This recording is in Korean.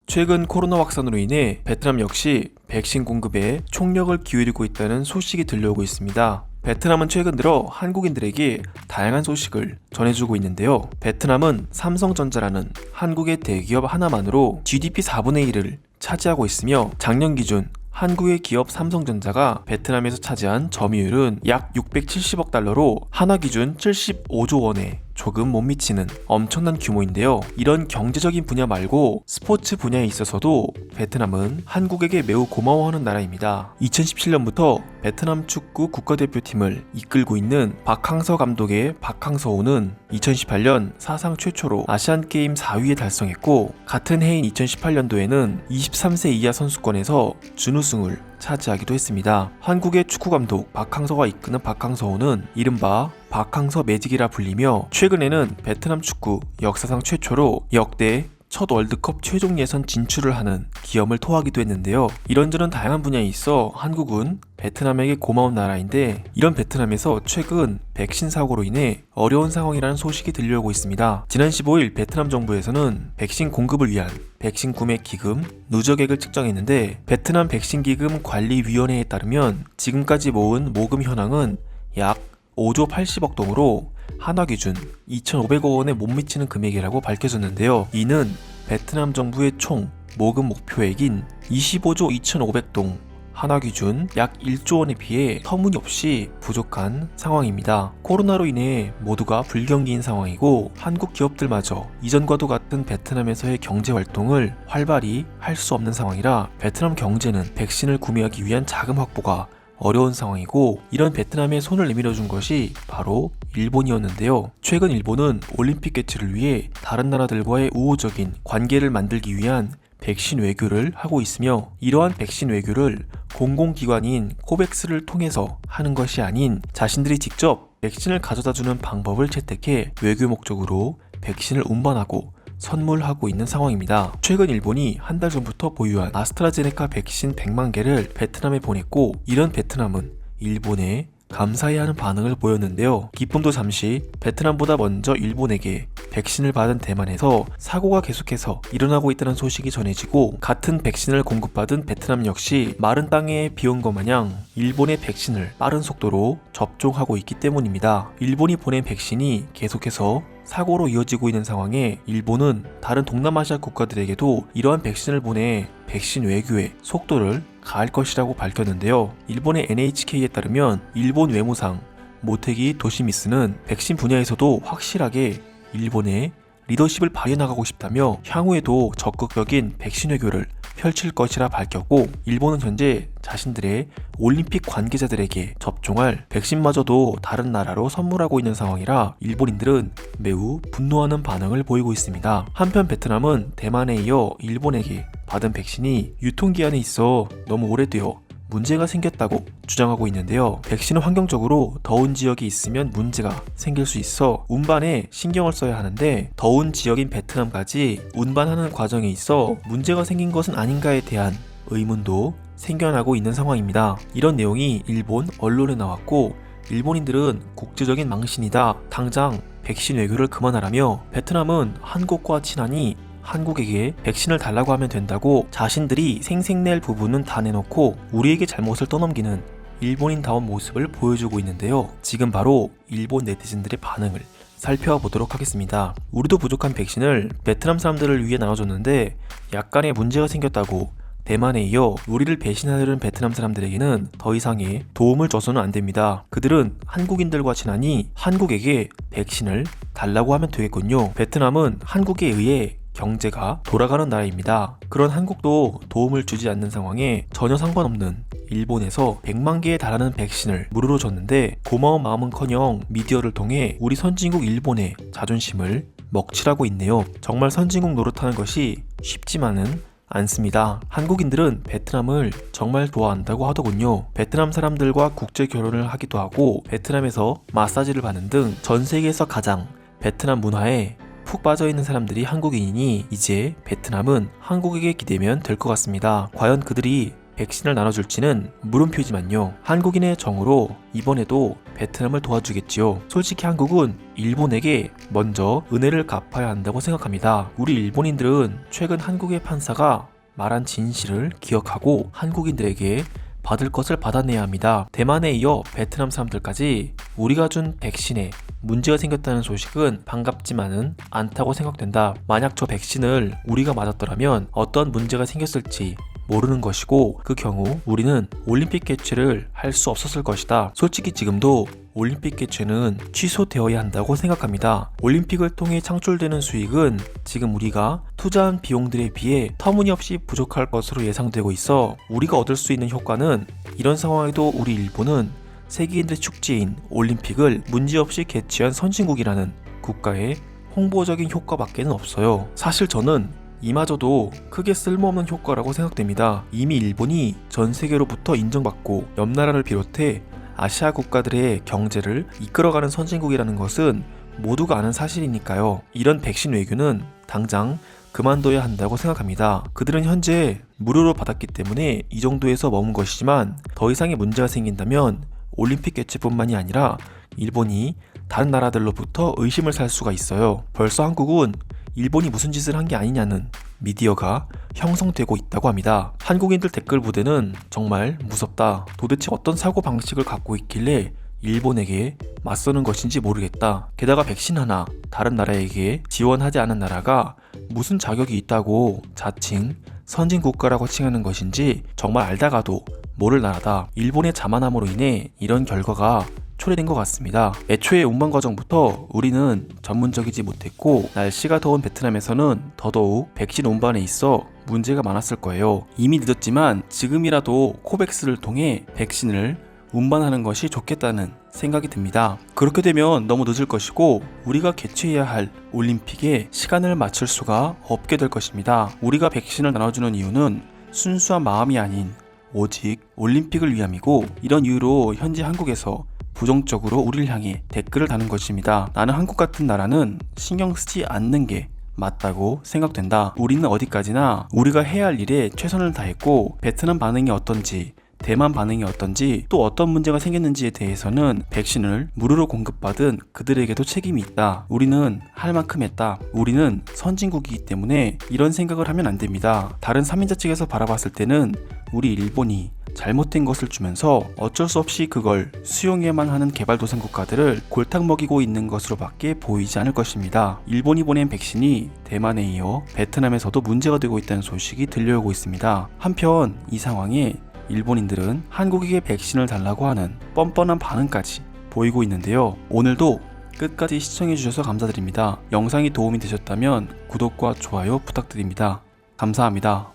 최근 코로나 확산으로 인해 베트남 역시 백신 공급에 총력을 기울이고 있다는 소식이 들려오고 있습니다. 베트남은 최근 들어 한국인들에게 다양한 소식을 전해주고 있는데요. 베트남은 삼성전자라는 한국의 대기업 하나만으로 GDP 4분의 1을 차지하고 있으며 작년 기준 한국의 기업 삼성전자가 베트남에서 차지한 점유율은 약 670억 달러로 한화 기준 75조 원에 조금 못 미치는 엄청난 규모인데요. 이런 경제적인 분야 말고 스포츠 분야에 있어서도 베트남은 한국에게 매우 고마워하는 나라입니다. 2017년부터 베트남 축구 국가대표팀을 이끌고 있는 박항서 감독의 박항서호는 2018년 사상 최초로 아시안게임 4위에 달성했고, 같은 해인 2018년도에는 23세 이하 선수권에서 준우승을 차지하기도 했습니다. 한국의 축구감독 박항서가 이끄는 박항서호는 이른바 박항서 매직이라 불리며, 최근에는 베트남 축구 역사상 최초로 역대 첫 월드컵 최종 예선 진출을 하는 기염을 토하기도 했는데요. 이런저런 다양한 분야에 있어 한국은 베트남에게 고마운 나라인데, 이런 베트남에서 최근 백신 사고로 인해 어려운 상황이라는 소식이 들려오고 있습니다. 지난 15일 베트남 정부에서는 백신 공급을 위한 백신 구매 기금 누적액을 측정했는데, 베트남 백신 기금 관리위원회에 따르면 지금까지 모은 모금 현황은 약 5조 80억 동으로 한화 기준 2,500억 원에 못 미치는 금액이라고 밝혀졌는데요. 이는 베트남 정부의 총 모금 목표액인 25조 2,500동 한화 기준 약 1조 원에 비해 터무니없이 부족한 상황입니다. 코로나로 인해 모두가 불경기인 상황이고, 한국 기업들마저 이전과도 같은 베트남에서의 경제 활동을 활발히 할 수 없는 상황이라 베트남 경제는 백신을 구매하기 위한 자금 확보가 어려운 상황이고, 이런 베트남에 손을 내밀어 준 것이 바로 일본이었는데요. 최근 일본은 올림픽 개최를 위해 다른 나라들과의 우호적인 관계를 만들기 위한 백신 외교를 하고 있으며, 이러한 백신 외교를 공공기관인 코백스를 통해서 하는 것이 아닌 자신들이 직접 백신을 가져다 주는 방법을 채택해 외교 목적으로 백신을 운반하고 선물하고 있는 상황입니다. 최근 일본이 한 달 전부터 보유한 아스트라제네카 백신 100만 개를 베트남에 보냈고, 이런 베트남은 일본에 감사해야 하는 반응을 보였는데요. 기쁨도 잠시 베트남보다 먼저 일본에게 백신을 받은 대만에서 사고가 계속해서 일어나고 있다는 소식이 전해지고, 같은 백신을 공급받은 베트남 역시 마른 땅에 비온 것 마냥 일본의 백신을 빠른 속도로 접종하고 있기 때문입니다. 일본이 보낸 백신이 계속해서 사고로 이어지고 있는 상황에 일본은 다른 동남아시아 국가들에게도 이러한 백신을 보내 백신 외교의 속도를 가할 것이라고 밝혔는데요. 일본의 NHK에 따르면 일본 외무상 모테기 도시미스는 백신 분야에서도 확실하게 일본의 리더십을 발휘나가고 싶다며 향후에도 적극적인 백신 외교를 펼칠 것이라 밝혔고, 일본은 현재 자신들의 올림픽 관계자들에게 접종할 백신마저도 다른 나라로 선물하고 있는 상황이라 일본인들은 매우 분노하는 반응을 보이고 있습니다. 한편 베트남은 대만에 이어 일본에게 받은 백신이 유통기한에 있어 너무 오래되어 문제가 생겼다고 주장하고 있는데요. 백신은 환경적으로 더운 지역이 있으면 문제가 생길 수 있어 운반에 신경을 써야 하는데, 더운 지역인 베트남까지 운반하는 과정에 있어 문제가 생긴 것은 아닌가에 대한 의문도 생겨나고 있는 상황입니다. 이런 내용이 일본 언론에 나왔고, 일본인들은 국제적인 망신이다, 당장 백신 외교를 그만하라며, 베트남은 한국과 친하니 한국에게 백신을 달라고 하면 된다고 자신들이 생색낼 부분은 다 내놓고 우리에게 잘못을 떠넘기는 일본인다운 모습을 보여주고 있는데요. 지금 바로 일본 네티즌들의 반응을 살펴보도록 하겠습니다. 우리도 부족한 백신을 베트남 사람들을 위해 나눠줬는데 약간의 문제가 생겼다고 대만에 이어 우리를 배신하려는 베트남 사람들에게는 더 이상의 도움을 줘서는 안 됩니다. 그들은 한국인들과 친하니 한국에게 백신을 달라고 하면 되겠군요. 베트남은 한국에 의해 경제가 돌아가는 나라입니다. 그런 한국도 도움을 주지 않는 상황에 전혀 상관없는 일본에서 100만 개에 달하는 백신을 무료로 줬는데, 고마운 마음은커녕 미디어를 통해 우리 선진국 일본의 자존심을 먹칠하고 있네요. 정말 선진국 노릇하는 것이 쉽지만은 않습니다. 한국인들은 베트남을 정말 좋아한다고 하더군요. 베트남 사람들과 국제 결혼을 하기도 하고 베트남에서 마사지를 받는 등 전 세계에서 가장 베트남 문화에 푹 빠져있는 사람들이 한국인이니 이제 베트남은 한국에게 기대면 될 것 같습니다. 과연 그들이 백신을 나눠줄지는 물음표지만요. 한국인의 정으로 이번에도 베트남을 도와주겠지요. 솔직히 한국은 일본에게 먼저 은혜를 갚아야 한다고 생각합니다. 우리 일본인들은 최근 한국의 판사가 말한 진실을 기억하고 한국인들에게 받을 것을 받아내야 합니다. 대만에 이어 베트남 사람들까지 우리가 준 백신에 문제가 생겼다는 소식은 반갑지만은 않다고 생각된다. 만약 저 백신을 우리가 맞았더라면 어떤 문제가 생겼을지 모르는 것이고, 그 경우 우리는 올림픽 개최를 할 수 없었을 것이다. 솔직히 지금도 올림픽 개최는 취소되어야 한다고 생각합니다. 올림픽을 통해 창출되는 수익은 지금 우리가 투자한 비용들에 비해 터무니없이 부족할 것으로 예상되고 있어 우리가 얻을 수 있는 효과는, 이런 상황에도 우리 일본은 세계인들의 축제인 올림픽을 문제없이 개최한 선진국이라는 국가의 홍보적인 효과밖에는 없어요. 사실 저는 이마저도 크게 쓸모없는 효과라고 생각됩니다. 이미 일본이 전 세계로부터 인정받고 옆 나라를 비롯해 아시아 국가들의 경제를 이끌어가는 선진국이라는 것은 모두가 아는 사실이니까요. 이런 백신 외교는 당장 그만둬야 한다고 생각합니다. 그들은 현재 무료로 받았기 때문에 이 정도에서 머문 것이지만, 더 이상의 문제가 생긴다면 올림픽 개최뿐만이 아니라 일본이 다른 나라들로부터 의심을 살 수가 있어요. 벌써 한국은 일본이 무슨 짓을 한 게 아니냐는 미디어가 형성되고 있다고 합니다. 한국인들 댓글 부대는 정말 무섭다. 도대체 어떤 사고방식을 갖고 있길래 일본에게 맞서는 것인지 모르겠다. 게다가 백신 하나 다른 나라에게 지원하지 않은 나라가 무슨 자격이 있다고 자칭 선진국가라고 칭하는 것인지 정말 알다가도 모를 나라다. 일본의 자만함으로 인해 이런 결과가 초래된 것 같습니다. 애초에 운반 과정부터 우리는 전문적이지 못했고, 날씨가 더운 베트남에서는 더더욱 백신 운반에 있어 문제가 많았을 거예요. 이미 늦었지만 지금이라도 코백스를 통해 백신을 운반하는 것이 좋겠다는 생각이 듭니다. 그렇게 되면 너무 늦을 것이고 우리가 개최해야 할 올림픽에 시간을 맞출 수가 없게 될 것입니다. 우리가 백신을 나눠주는 이유는 순수한 마음이 아닌 오직 올림픽을 위함이고, 이런 이유로 현재 한국에서 부정적으로 우리를 향해 댓글을 다는 것입니다. 나는 한국 같은 나라는 신경 쓰지 않는 게 맞다고 생각된다. 우리는 어디까지나 우리가 해야 할 일에 최선을 다했고, 베트남 반응이 어떤지, 대만 반응이 어떤지, 또 어떤 문제가 생겼는지에 대해서는 백신을 무료로 공급받은 그들에게도 책임이 있다. 우리는 할 만큼 했다. 우리는 선진국이기 때문에 이런 생각을 하면 안 됩니다. 다른 3인자 측에서 바라봤을 때는 우리 일본이 잘못된 것을 주면서 어쩔 수 없이 그걸 수용해야만 하는 개발도상 국가들을 골탕 먹이고 있는 것으로밖에 보이지 않을 것입니다. 일본이 보낸 백신이 대만에 이어 베트남에서도 문제가 되고 있다는 소식이 들려오고 있습니다. 한편 이 상황에 일본인들은 한국에게 백신을 달라고 하는 뻔뻔한 반응까지 보이고 있는데요. 오늘도 끝까지 시청해주셔서 감사드립니다. 영상이 도움이 되셨다면 구독과 좋아요 부탁드립니다. 감사합니다.